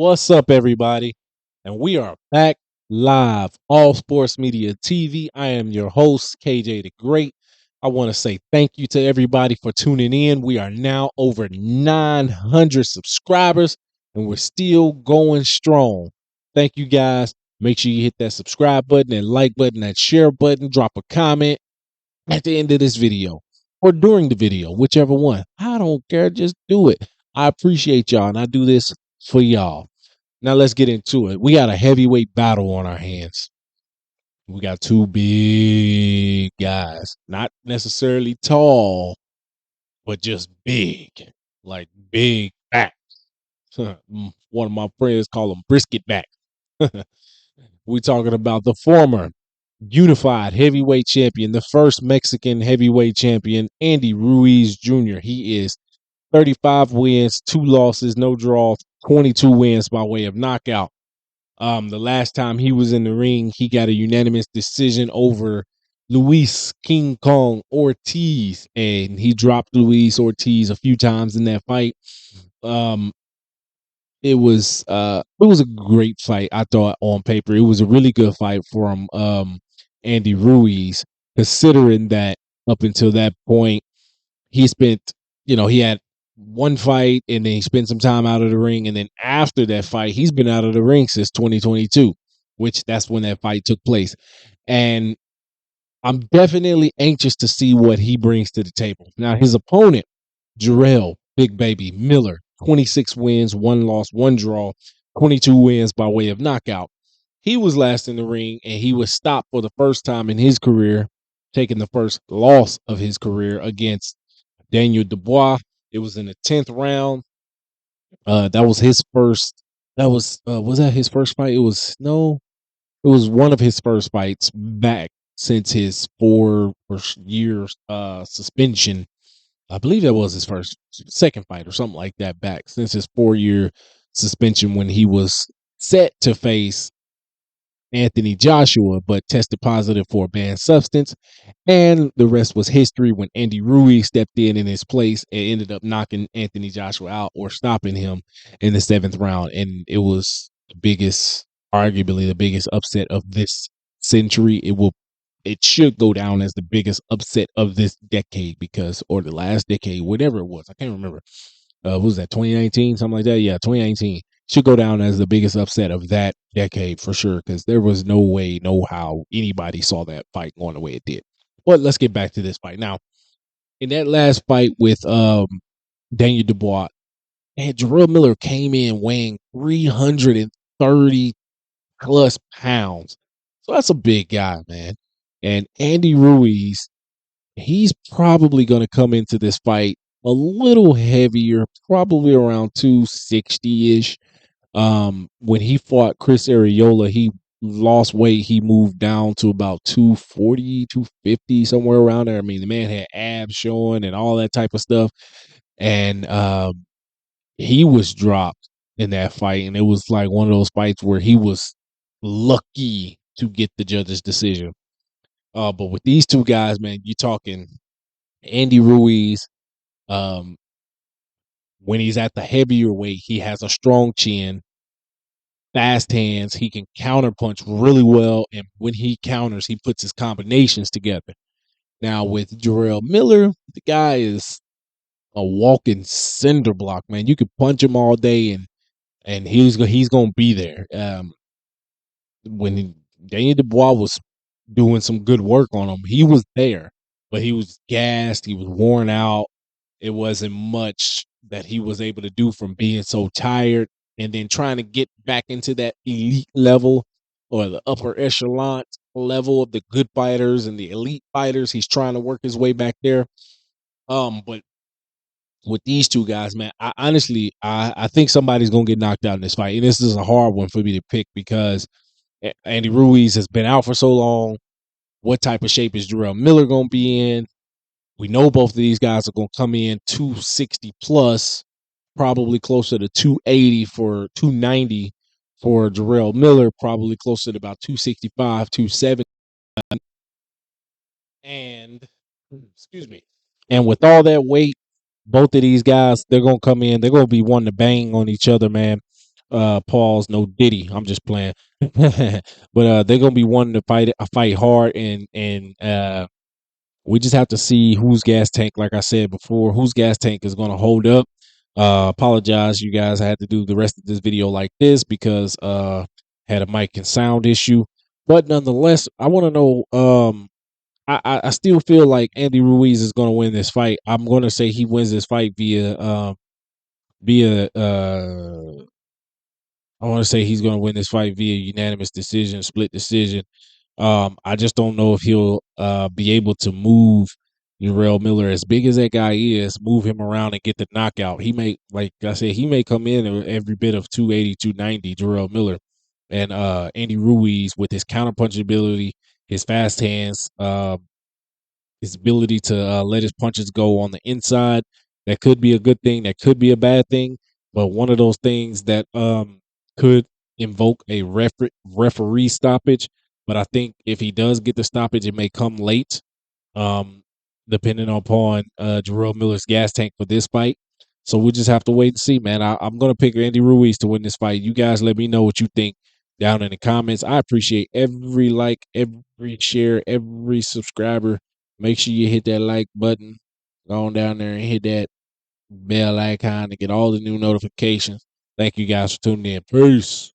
What's up, everybody? And we are back live, All Sports Media TV. I am your host, KJ the Great. I want to say thank you to everybody for tuning in. We are now over 900 subscribers, and we're still going strong. Thank you, guys. Make sure you hit that subscribe button and like button, that share button, drop a comment at the end of this video or during the video, whichever one. I don't care. Just do it. I appreciate y'all, and I do this for y'all. Now let's get into it. We got a heavyweight battle on our hands. We got two big guys, not necessarily tall, but just big, like big back. One of my friends call them brisket back. We're talking about the former unified heavyweight champion, the first Mexican heavyweight champion, Andy Ruiz Jr. He is 35 wins, 2 losses, no draws, 22 wins by way of knockout. The last time he was in the ring, he got a unanimous decision over Luis King Kong Ortiz, and he dropped Luis Ortiz a few times in that fight. It was a great fight. I thought on paper it was a really good fight from Andy Ruiz, considering that up until that point he spent, he had one fight and then he spent some time out of the ring, and then after that fight he's been out of the ring since 2022, which that's when that fight took place. And I'm definitely anxious to see what he brings to the table. Now his opponent, Jarrell Big Baby Miller, 26 wins, 1 loss, 1 draw, 22 wins by way of knockout. He was last in the ring, and he was stopped for the first time in his career, taking the first loss of his career against Daniel Dubois. It was in the 10th round. That was his first. Was that his first fight? It was one of his first fights back since his 4 year suspension. I believe that was his second fight or something like that back since his 4 year suspension, when he was set to face Anthony Joshua, but tested positive for a banned substance. And the rest was history when Andy Ruiz stepped in his place and ended up knocking Anthony Joshua out, or stopping him in the 7th round. And it was arguably the biggest upset of this century. It should go down as the biggest upset of this decade, or the last decade, whatever it was. I can't remember. What was that, 2019, something like that? Yeah, 2019 should go down as the biggest upset of that decade for sure, because there was no way, no how anybody saw that fight going the way it did. But let's get back to this fight. Now, in that last fight with Daniel Dubois, and Jarrell Miller came in weighing 330 plus pounds. So that's a big guy, man. And Andy Ruiz, he's probably going to come into this fight a little heavier, probably around 260-ish. When he fought Chris Arreola, he lost weight. He moved down to about 240, 250, somewhere around there. I mean, the man had abs showing and all that type of stuff. And he was dropped in that fight. And it was like one of those fights where he was lucky to get the judge's decision. But with these two guys, man, you're talking Andy Ruiz. When he's at the heavier weight, he has a strong chin, fast hands. He can counterpunch really well, and when he counters, he puts his combinations together. Now with Jarrell Miller, the guy is a walking cinder block, man. You could punch him all day, and he's gonna be there. When Daniel Dubois was doing some good work on him, he was there, but he was gassed. He was worn out. It wasn't much that he was able to do from being so tired, and then trying to get back into that elite level, or the upper echelon level of the good fighters and the elite fighters. He's trying to work his way back there. But with these two guys, man, I think somebody's gonna get knocked out in this fight, and this is a hard one for me to pick because Andy Ruiz has been out for so long. What type of shape is Jarrell Miller gonna be in? We know both of these guys are going to come in 260 plus, probably closer to 290 for Jarrell Miller, probably closer to about 265, 270. And, excuse me. And with all that weight, both of these guys, they're going to come in, they're going to be wanting to bang on each other, man. Pause, no Diddy. I'm just playing. But they're gonna be wanting to fight hard, and we just have to see whose gas tank, like I said before, whose gas tank is gonna hold up. Apologize, you guys. I had to do the rest of this video like this because had a mic and sound issue. But nonetheless, I want to know. I still feel like Andy Ruiz is going to win this fight. I'm going to say he wins this fight via I want to say he's going to win this fight via unanimous decision, split decision. I just don't know if he'll be able to move Jarrell Miller, as big as that guy is, move him around and get the knockout. He may, like I said, he may come in at every bit of 280, 290, Jarrell Miller. And Andy Ruiz, with his counterpunch ability, his fast hands, his ability to let his punches go on the inside. That could be a good thing. That could be a bad thing. But one of those things that could invoke a referee stoppage. But I think if he does get the stoppage, it may come late, um, depending upon Jarrell Miller's gas tank for this fight. So we'll just have to wait and see, man. I'm going to pick Andy Ruiz to win this fight. You guys let me know what you think down in the comments. I appreciate every like, every share, every subscriber. Make sure you hit that like button. Go on down there and hit that bell icon to get all the new notifications. Thank you guys for tuning in. Peace.